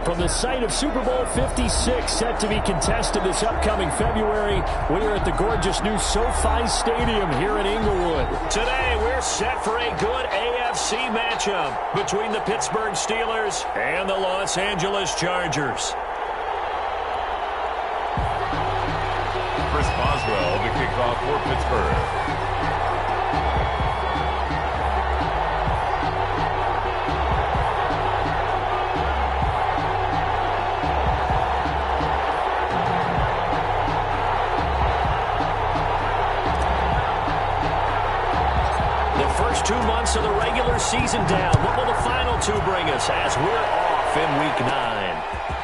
From the site of Super Bowl 56, set to be contested this upcoming February, we are at the gorgeous new SoFi Stadium here in Inglewood. Today, we're set for a good AFC matchup between the Pittsburgh Steelers and the Los Angeles Chargers. Chris Boswell, the kickoff for Pittsburgh. First 2 months of the regular season down. What will the final two bring us as we're off in Week 9?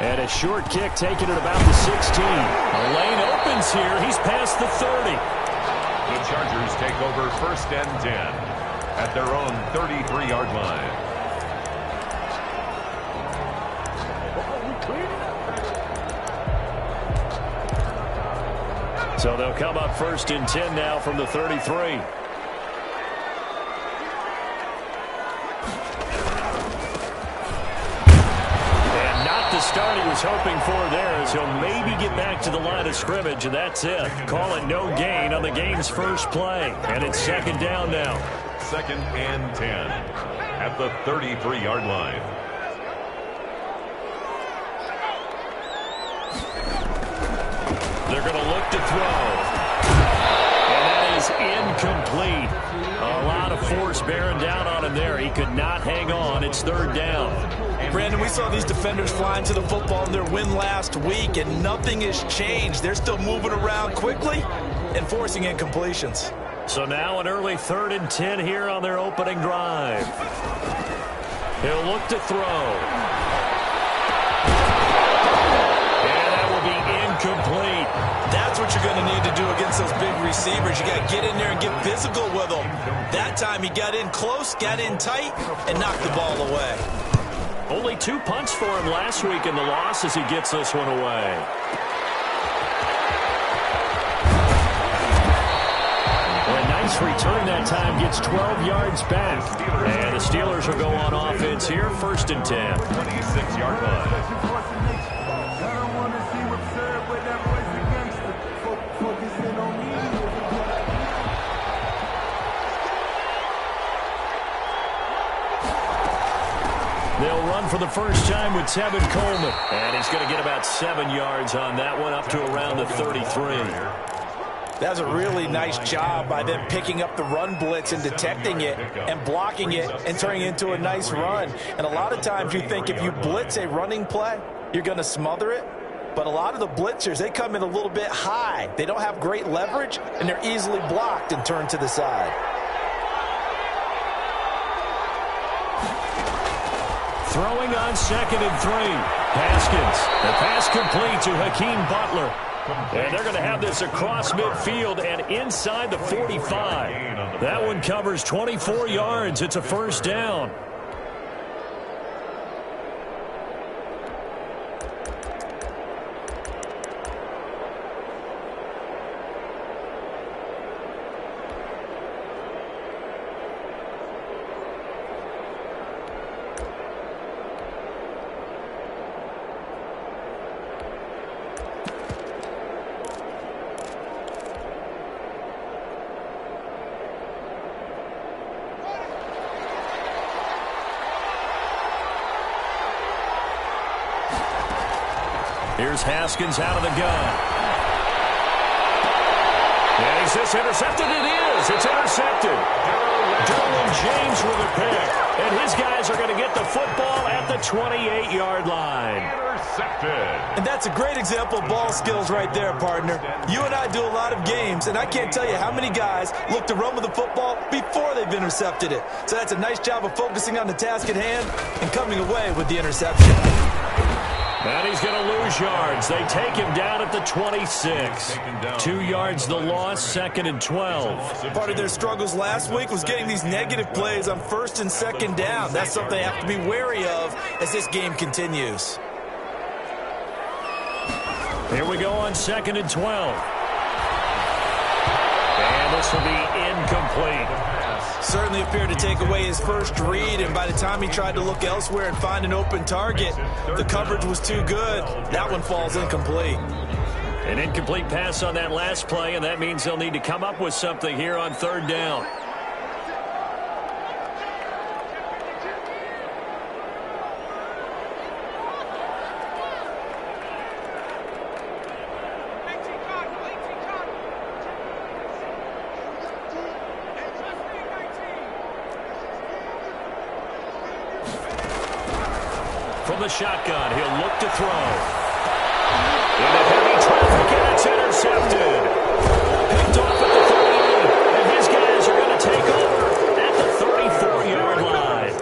And a short kick taken at about the 16. A lane opens here. He's past the 30. The Chargers take over 1st and 10 at their own 33-yard line. So they'll come up 1st and 10 now from the 33. Start he was hoping for there as he'll maybe get back to the line of scrimmage, and that's it. Call it no gain on the game's first play, and it's 2nd down now. 2nd and 10 at the 33-yard line. They're going to look to throw, and that is incomplete. A lot of force bearing down on him there. He could not hang on. It's 3rd down. Brandon, we saw these defenders flying to the football in their win last week, and nothing has changed. They're still moving around quickly and forcing incompletions. So now an early 3rd and 10 here on their opening drive. He'll look to throw. And that will be incomplete. That's what you're going to need to do against those big receivers. You got to get in there and get physical with them. That time he got in close, got in tight, and knocked the ball away. Only 2 punts for him last week in the loss as he gets this one away. Well, a nice return that time, gets 12 yards back. And the Steelers will go on offense here, 1st and 10. 26-yard line. They'll run for the first time with Tevin Coleman. And he's going to get about 7 yards on that one, up to around the 33. That's a really nice job by them picking up the run blitz and detecting it and blocking it and turning it into a nice run. And a lot of times you think if you blitz a running play, you're going to smother it. But a lot of the blitzers, they come in a little bit high. They don't have great leverage, and they're easily blocked and turned to the side. Throwing on 2nd and 3. Haskins. The pass complete to Hakeem Butler. And they're going to have this across midfield and inside the 45. That one covers 24 yards. It's a 1st down. Here's Haskins out of the gun. And is this intercepted? It is. It's intercepted. Derwin James with a pick. And his guys are going to get the football at the 28-yard line. Intercepted. And that's a great example of ball skills right there, partner. You and I do a lot of games, and I can't tell you how many guys look to run with the football before they've intercepted it. So that's a nice job of focusing on the task at hand and coming away with the interception. And he's going to lose yards. They take him down at the 26. 2 yards the loss, 2nd and 12. Part of their struggles last week was getting these negative plays on 1st and 2nd down. That's something they have to be wary of as this game continues. Here we go on 2nd and 12. And this will be incomplete. Certainly appeared to take away his first read, and by the time he tried to look elsewhere and find an open target, the coverage was too good. That one falls incomplete. An incomplete pass on that last play, and that means they'll need to come up with something here on third down. From the shotgun, he'll look to throw. Into heavy traffic, and it's intercepted. Picked off at the 38, and his guys are going to take over at the 34-yard line.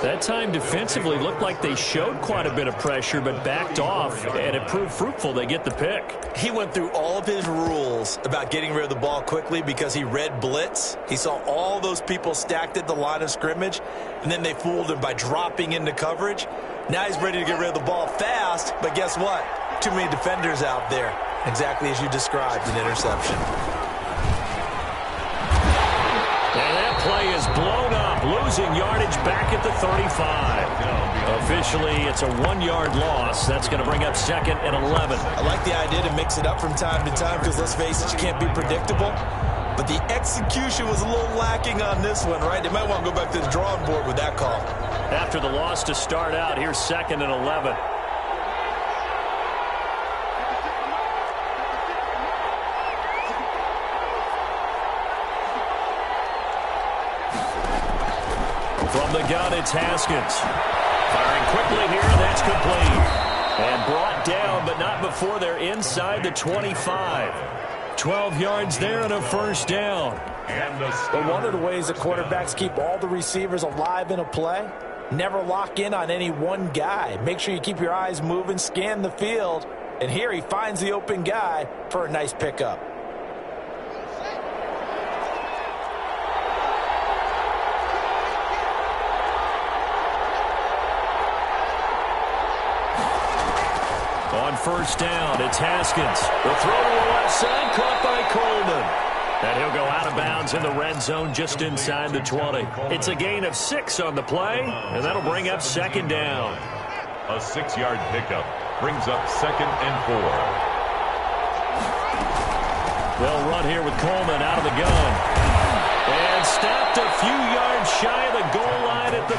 That time defensively looked like they showed quite a bit of pressure, but backed off, and it proved fruitful. They get the pick. He went through all of his rules about getting rid of the ball quickly because he read blitz. He saw all those people stacked at the line of scrimmage, and then they fooled him by dropping into coverage. Now he's ready to get rid of the ball fast, but guess what? Too many defenders out there. Exactly as you described, an interception. And that play is blown up, losing yardage back at the 35. Officially, it's a 1-yard loss. That's going to bring up second and 11. I like the idea to mix it up from time to time because, let's face it, you can't be predictable. But the execution was a little lacking on this one, right? They might want to go back to the drawing board with that call. After the loss to start out, here's second and 11. From the gun, it's Haskins. Firing quickly here, and that's complete. And brought down, but not before they're inside the 25. 12 yards there and a first down. But one of the ways that quarterbacks keep all the receivers alive in a play, never lock in on any one guy. Make sure you keep your eyes moving, scan the field. And here he finds the open guy for a nice pickup. On first down, it's Haskins. The throw to the left side, caught by Coleman. And he'll go out of bounds in the red zone just inside the 20. It's a gain of 6 on the play, and that'll bring up second down. A 6-yard pickup brings up second and 4. They'll run here with Coleman out of the gun. And stopped a few yards shy of the goal line at the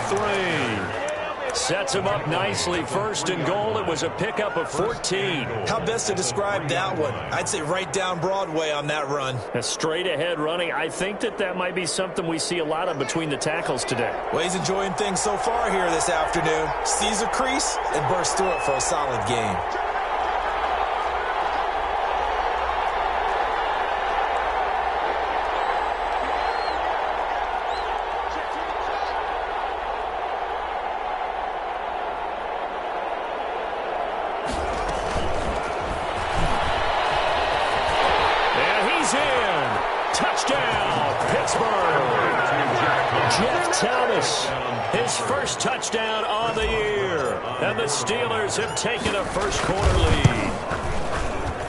3. Sets him up nicely. First and goal. It was a pickup of 14. How best to describe that one? I'd say right down Broadway on that run. A straight ahead running. I think that might be something we see a lot of between the tackles today. Well, he's enjoying things so far here this afternoon. Sees a crease and bursts through it for a solid game. His first touchdown on the year. And the Steelers have taken a first-quarter lead.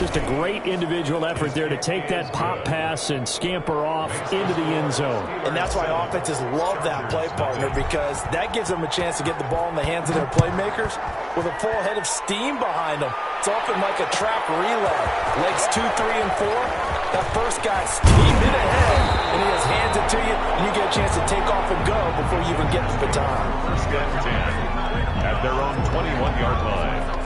Just a great individual effort there to take that pop pass and scamper off into the end zone. And that's why offenses love that play, partner, because that gives them a chance to get the ball in the hands of their playmakers with a full head of steam behind them. It's often like a track relay. Legs 2, 3, and 4. That first guy steaming ahead, and he just hands it to you, and you get a chance to take off and go before you even get the baton. First and 10 at their own 21-yard line.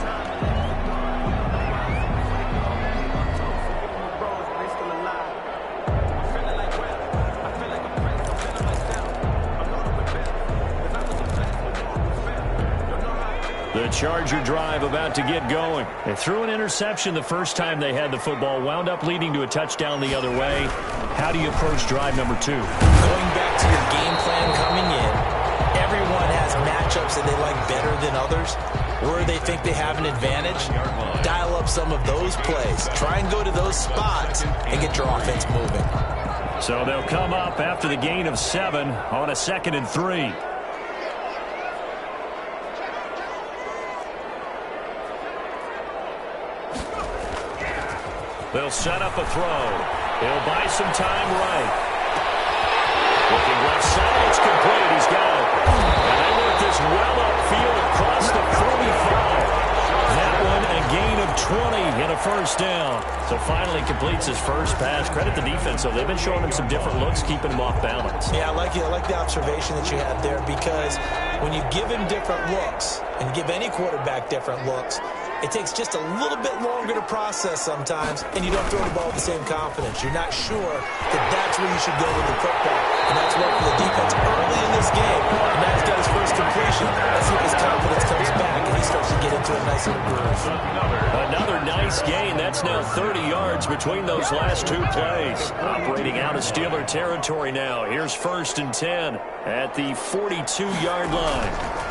The Charger drive about to get going. They threw an interception the first time they had the football, wound up leading to a touchdown the other way. How do you approach drive number 2? Going back to your game plan coming in, everyone has matchups that they like better than others, where they think they have an advantage. Dial up some of those plays. Try and go to those spots and get your offense moving. So they'll come up after the gain of 7 on a 2nd and 3. They'll set up a throw. He'll buy some time right. Looking left side, it's complete. He's got it. And they work this well upfield across the 45. That one a gain of 20 and a first down. So finally completes his first pass. Credit the defense, though. They've been showing him some different looks, keeping him off balance. Yeah, I like the observation that you had there, because when you give him different looks and give any quarterback different looks, it takes just a little bit longer to process sometimes, and you don't throw the ball with the same confidence. You're not sure that that's where you should go with the football. And that's worked for the defense early in this game. And now he's got his first completion. Let's see if his confidence comes back and he starts to get into a nice little groove. Another nice gain. That's now 30 yards between those last two plays. Operating out of Steeler territory now. Here's 1st and 10 at the 42-yard line.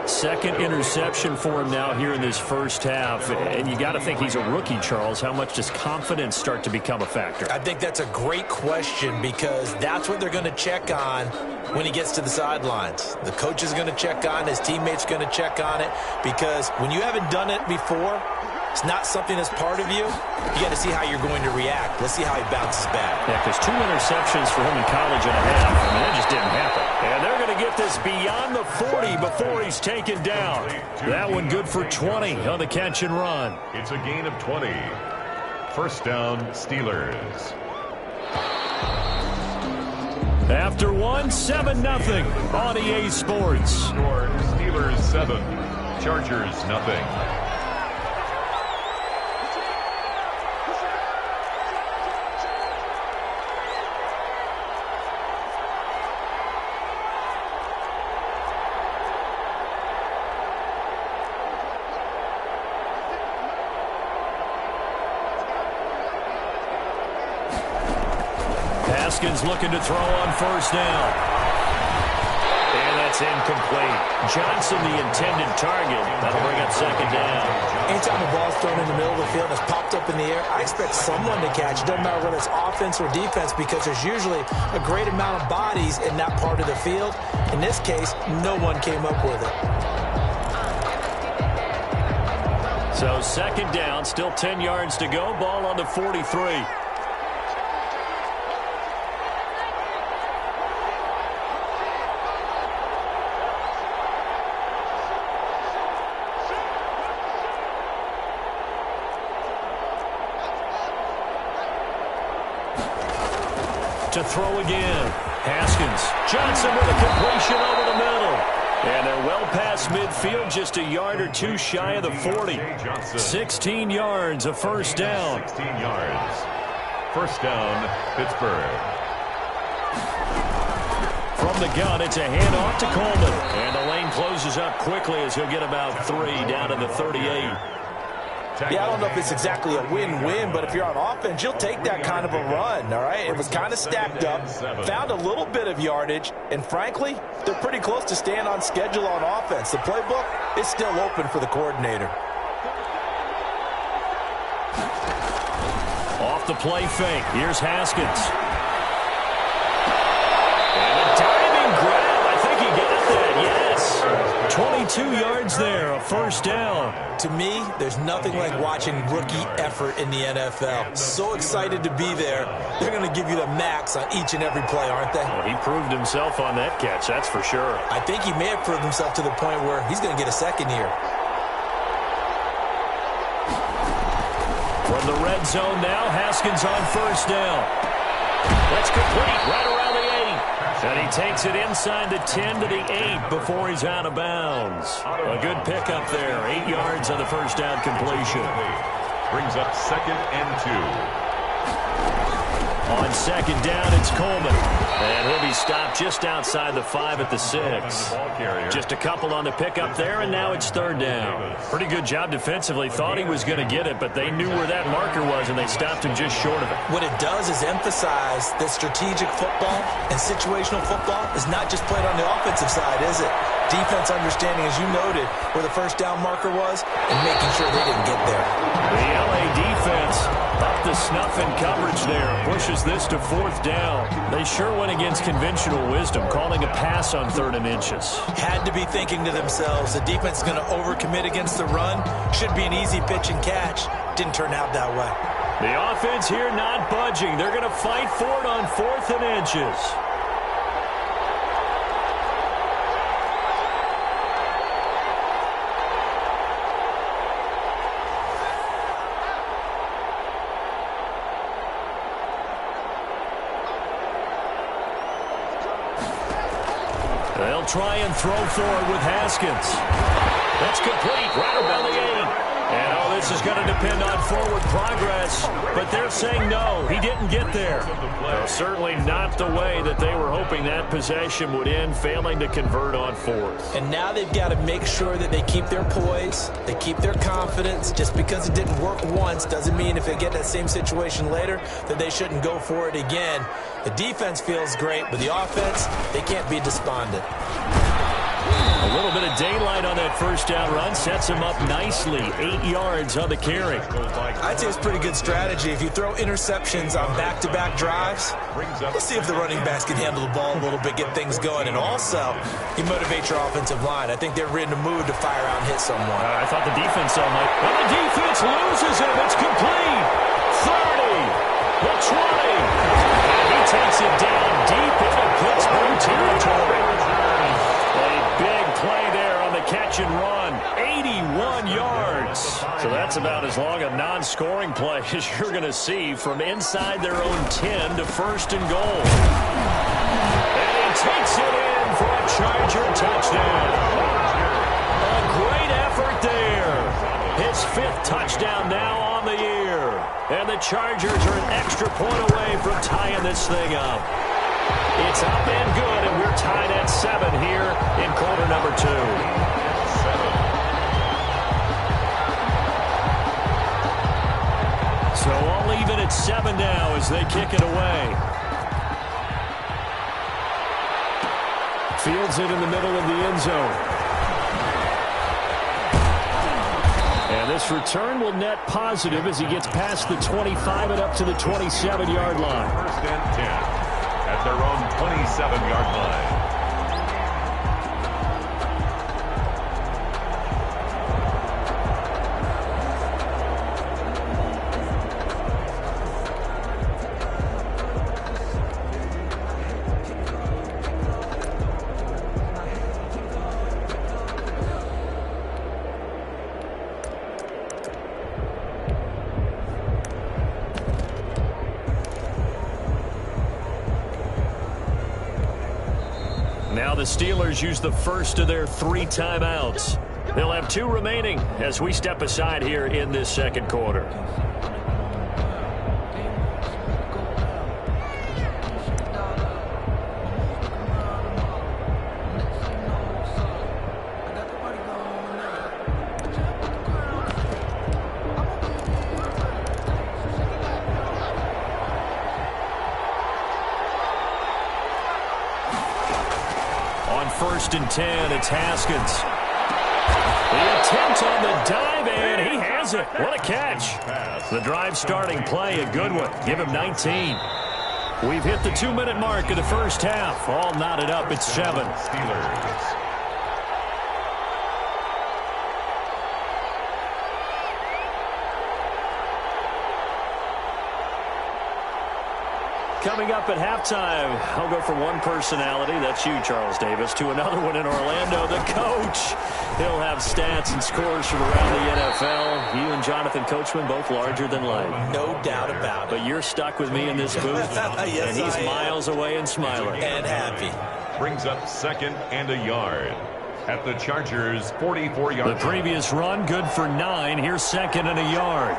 Second interception for him now here in this first half. And you got to think he's a rookie, Charles. How much does confidence start to become a factor? I think that's a great question, because that's what they're going to check on when he gets to the sidelines. The coach is going to check on, his teammates going to check on it, because when you haven't done it before, it's not something that's part of you. You got to see how you're going to react. Let's see how he bounces back. Yeah, because 2 interceptions for him in college and a half. I mean, that just didn't happen. And they're going to get this beyond the 40 before he's taken down. That one good for 20 on the catch and run. It's a gain of 20. First down, Steelers. After one, 7-0 on EA Sports. Score, Steelers 7, Chargers nothing. Haskins looking to throw on first down. And that's incomplete. Johnson, the intended target. That'll bring up second down. Anytime the ball's thrown in the middle of the field and it's popped up in the air, I expect someone to catch. It doesn't matter whether it's offense or defense, because there's usually a great amount of bodies in that part of the field. In this case, no one came up with it. So second down, still 10 yards to go. Ball on the 43. To throw again. Haskins. Johnson with a completion over the middle. And they're well past midfield, just a yard or two shy of the 40. 16 yards, a first down. 16 yards. First down, Pittsburgh. From the gun, it's a handoff to Coleman. And the lane closes up quickly as he'll get about 3 down to the 38. Yeah, I don't know if it's exactly a win-win, but if you're on offense, you'll take that kind of a run, all right? It was kind of stacked up, found a little bit of yardage, and frankly, they're pretty close to staying on schedule on offense. The playbook is still open for the coordinator. Off the play fake, here's Haskins. And a diving grab, I think he got that, yes. 22 yards there, a first down. To me, there's nothing like watching rookie effort in the NFL. So excited to be there. They're going to give you the max on each and every play, aren't they? Well, he proved himself on that catch, that's for sure. I think he may have proved himself to the point where he's going to get a second here. From the red zone now, Haskins on first down. That's complete, right around the 8. And he takes it inside the 10 to the 8 before he's out of bounds. A good pickup there. 8 yards on the first down completion. Brings up 2nd and 2. On second down, it's Coleman. And he'll be stopped just outside the 5 at the 6. Just a couple on the pickup there, and now it's third down. Pretty good job defensively. Thought he was going to get it, but they knew where that marker was, and they stopped him just short of it. What it does is emphasize that strategic football and situational football is not just played on the offensive side, is it? Defense understanding, as you noted, where the first down marker was and making sure they didn't get there. The LA defense up the snuff in coverage there. Pushes brings this to 4th down. They sure went against conventional wisdom, calling a pass on 3rd and inches. Had to be thinking to themselves, the defense is going to overcommit against the run. Should be an easy pitch and catch. Didn't turn out that way. The offense here not budging. They're going to fight for it on 4th and inches. They'll try and throw for it with Haskins. That's complete right around the 8. And this is going to depend on forward progress, but they're saying no, he didn't get there. Well, certainly not the way that they were hoping that possession would end, failing to convert on 4th. And now they've got to make sure that they keep their poise, they keep their confidence. Just because it didn't work once doesn't mean if they get that same situation later that they shouldn't go for it again. The defense feels great, but the offense, they can't be despondent. A little bit of daylight on that first down run sets him up nicely. 8 yards on the carry. I'd say it's pretty good strategy. If you throw interceptions on back-to-back drives, let's see if the running backs can handle the ball a little bit, get things going. And also, you motivate your offensive line. I think they're in the mood to fire out and hit someone. I thought the defense saw Mike. And the defense loses him. It's complete. 30. The 20. And he takes it down deep into Pittsburgh territory. Big play there on the catch and run. 81 yards. So that's about as long a non-scoring play as you're going to see from inside their own 10 to 1st and goal. And he takes it in for a Charger touchdown. A great effort there. His 5th touchdown now on the year. And the Chargers are an extra point away from tying this thing up. It's up and good, and we're tied at 7 here in quarter number 2. So all even at 7 now as they kick it away. Fields it in the middle of the end zone. And this return will net positive as he gets past the 25 and up to the 27-yard line. 1st and 10. At their own 27-yard line. Now the Steelers use the first of their 3 timeouts. They'll have 2 remaining as we step aside here in this second quarter. On 1st and 10, it's Haskins. The attempt on the dive, and he has it. What a catch. The drive starting play, a good one. Give him 19. We've hit the 2-minute mark of the first half. All knotted up at 7. Steelers. Coming up at halftime, I'll go from one personality, that's you, Charles Davis, to another one in Orlando, the coach. He'll have stats and scores from around the NFL. You and Jonathan Coachman, both larger than life. No doubt about it. But you're stuck with me in this booth. Yes, and he's miles away and smiling. And happy. Brings up 2nd and a yard. At the Chargers' 44-yard line. The previous run, good for 9. Here's 2nd and a yard.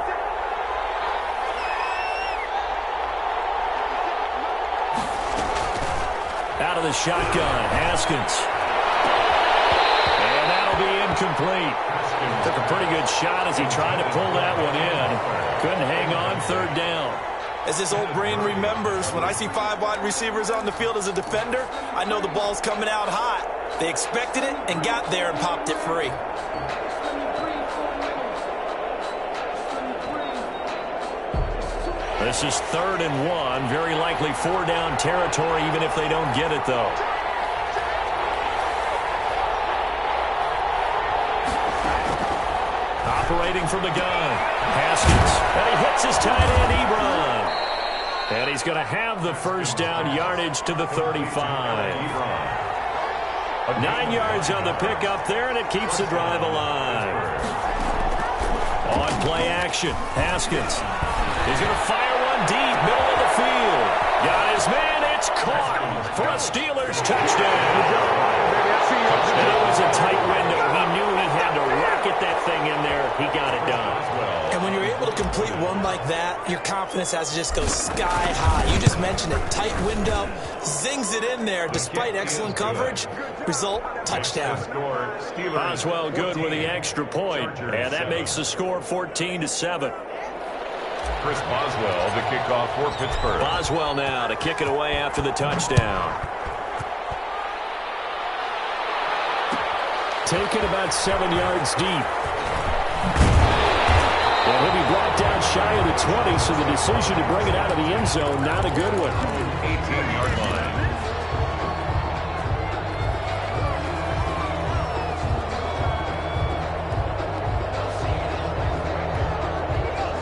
Out of the shotgun, Haskins. And that'll be incomplete. Took a pretty good shot as he tried to pull that one in. Couldn't hang on, 3rd down. As this old brain remembers, when I see 5 wide receivers on the field as a defender, I know the ball's coming out hot. They expected it and got there and popped it free. This is 3rd and 1. Very likely 4-down territory, even if they don't get it, though. Operating from the gun. Haskins. And he hits his tight end, Ebron. And he's going to have the first down, yardage to the 35. 9 yards on the pickup there, and it keeps the drive alive. On play action, Haskins. He's going to fire one deep, middle of the field. Got his man, it's caught for a Steelers touchdown. And it was a tight window. He knew he had to rocket that thing in there. He got it done. And when you're able to complete one like that, your confidence has to just go sky high. You just mentioned it. Tight window, zings it in there despite excellent coverage. Result, touchdown. Boswell good with the extra point, and that makes the score 14-7. Chris Boswell, the kickoff for Pittsburgh. Boswell now to kick it away after the touchdown. Taken about 7 yards deep. And he'll be brought down shy of the 20, so the decision to bring it out of the end zone, not a good one. 18-yard line.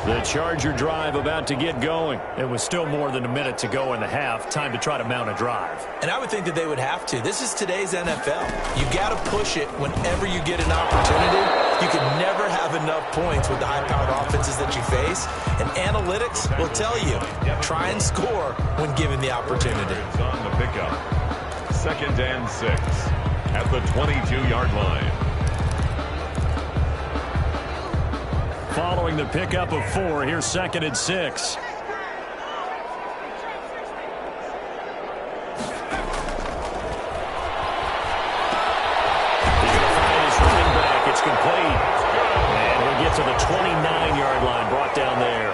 The Charger drive about to get going. It was still more than a minute to go in the half. Time to try to mount a drive. And I would think that they would have to. This is today's NFL. You got to push it whenever you get an opportunity. You can never have enough points with the high-powered offenses that you face. And analytics will tell you, try and score when given the opportunity. On the pickup. 2nd and 6 at the 22-yard line. Following the pickup of 4, here's 2nd and 6. To the 29-yard line, brought down there.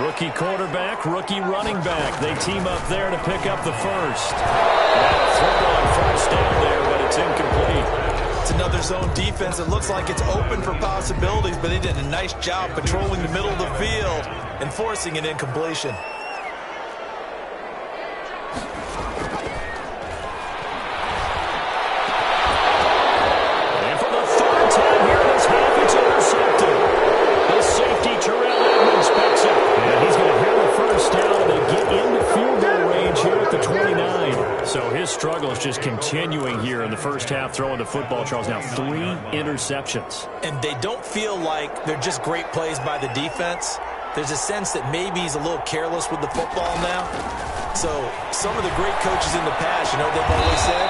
Rookie quarterback, rookie running back. They team up there to pick up the first. And a throw on first down there, but it's incomplete. It's another zone defense. It looks like it's open for possibilities, but they did a nice job patrolling the middle of the field and forcing an incompletion. Struggles just continuing here in the first half, throwing the football. Charles, now 3 interceptions. And they don't feel like they're just great plays by the defense. There's a sense that maybe he's a little careless with the football now. So some of the great coaches in the past, you know, they've always said,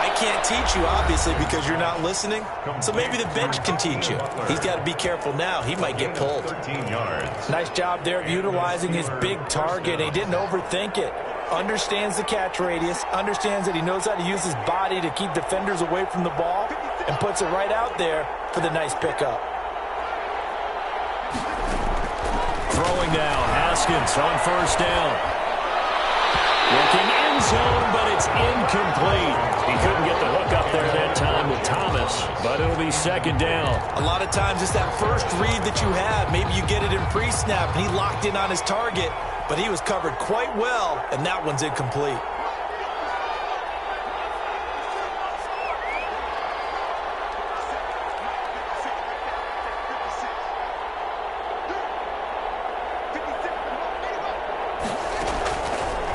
I can't teach you, obviously, because you're not listening. So maybe the bench can teach you. He's got to be careful now. He might get pulled. 13 yards. Nice job there of utilizing his big target. He didn't overthink it. Understands the catch radius, understands that he knows how to use his body to keep defenders away from the ball, and puts it right out there for the nice pickup. Throwing now, Haskins on first down. Looking end zone, but it's incomplete. He couldn't get the hook up there that time with Thomas, but it'll be 2nd down. A lot of times it's that first read that you have. Maybe you get it in pre-snap, and he locked in on his target, but he was covered quite well, and that one's incomplete.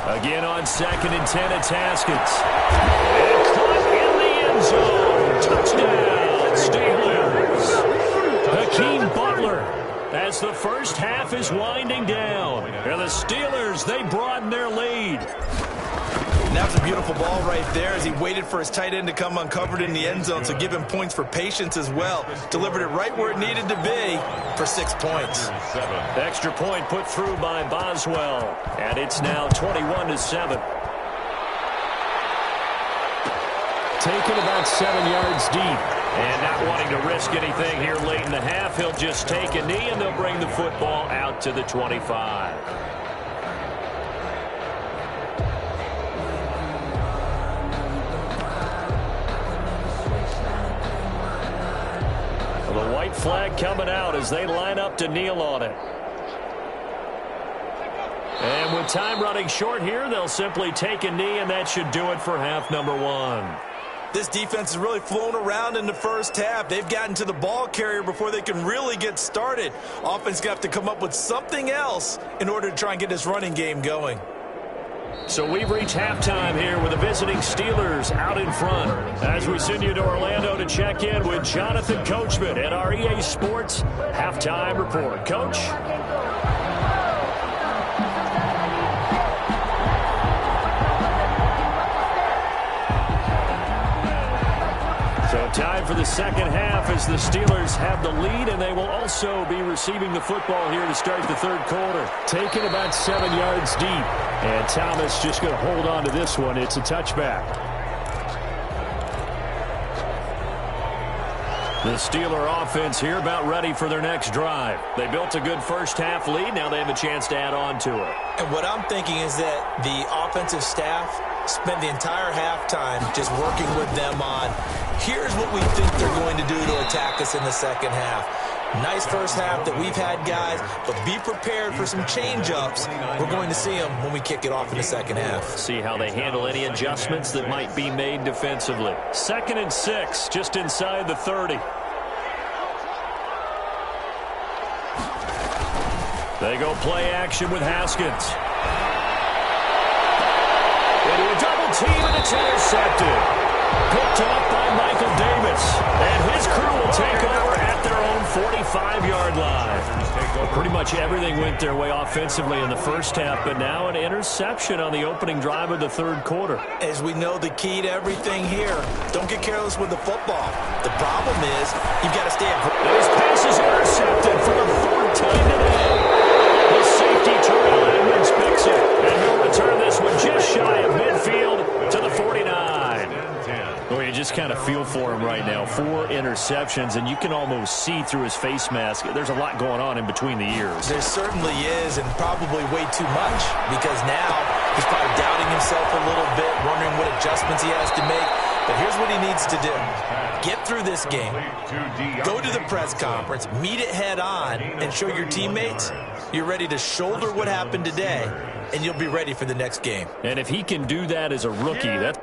Again on 2nd and 10, it's Haskins. And caught in the end zone. Touchdown, Steelers. Hakeem Butler, as the first half is winding down. And the Steelers, they broaden their lead. And that was a beautiful ball right there as he waited for his tight end to come uncovered in the end zone, so give him points for patience as well. Delivered it right where it needed to be for 6 points. Extra point put through by Boswell, and it's now 21-7. Taken about 7 yards deep, and not wanting to risk anything here late in the half, he'll just take a knee, and they'll bring the football out to the 25. The white flag coming out as they line up to kneel on it. With time running short here, they'll simply take a knee, and that should do it for half number one. This defense has really flown around in the first half. They've gotten to the ball carrier before they can really get started. Offense got to come up with something else in order to try and get this running game going. So we've reached halftime here with the visiting Steelers out in front. As we send you to Orlando to check in with Jonathan Coachman at our EA Sports Halftime Report. Coach? So time for the second half as the Steelers have the lead, and they will also be receiving the football here to start the third quarter. Taken about 7 yards deep, and Thomas just going to hold on to this one. It's a touchback. The Steeler offense here about ready for their next drive. They built a good first half lead. Now they have a chance to add on to it. And what I'm thinking is that the offensive staff spent the entire halftime just working with them on, here's what we think they're going to do to attack us in the second half. Nice first half that we've had, guys, but be prepared for some change-ups. We're going to see them when we kick it off in the second half. See how they handle any adjustments that might be made defensively. 2nd and 6, just inside the 30. They go play action with Haskins. Into a double team, and it's intercepted. Picked up by Michael Davis. And his crew will take over at their own 45-yard line. Pretty much everything went their way offensively in the first half, but now an interception on the opening drive of the third quarter. As we know, the key to everything here, don't get careless with the football. The problem is you've got to stay aggressive. His pass is intercepted for the 4th time today. His safety Terrell Edmonds picks it, and he'll return this one just shy of midfield to the 49. Well, you just kind of feel for him right now. 4 interceptions, and you can almost see through his face mask. There's a lot going on in between the ears. There certainly is, and probably way too much, because now he's probably doubting himself a little bit, wondering what adjustments he has to make. But here's what he needs to do. Get through this game, go to the press conference, meet it head on, and show your teammates you're ready to shoulder what happened today, and you'll be ready for the next game. And if he can do that as a rookie, that's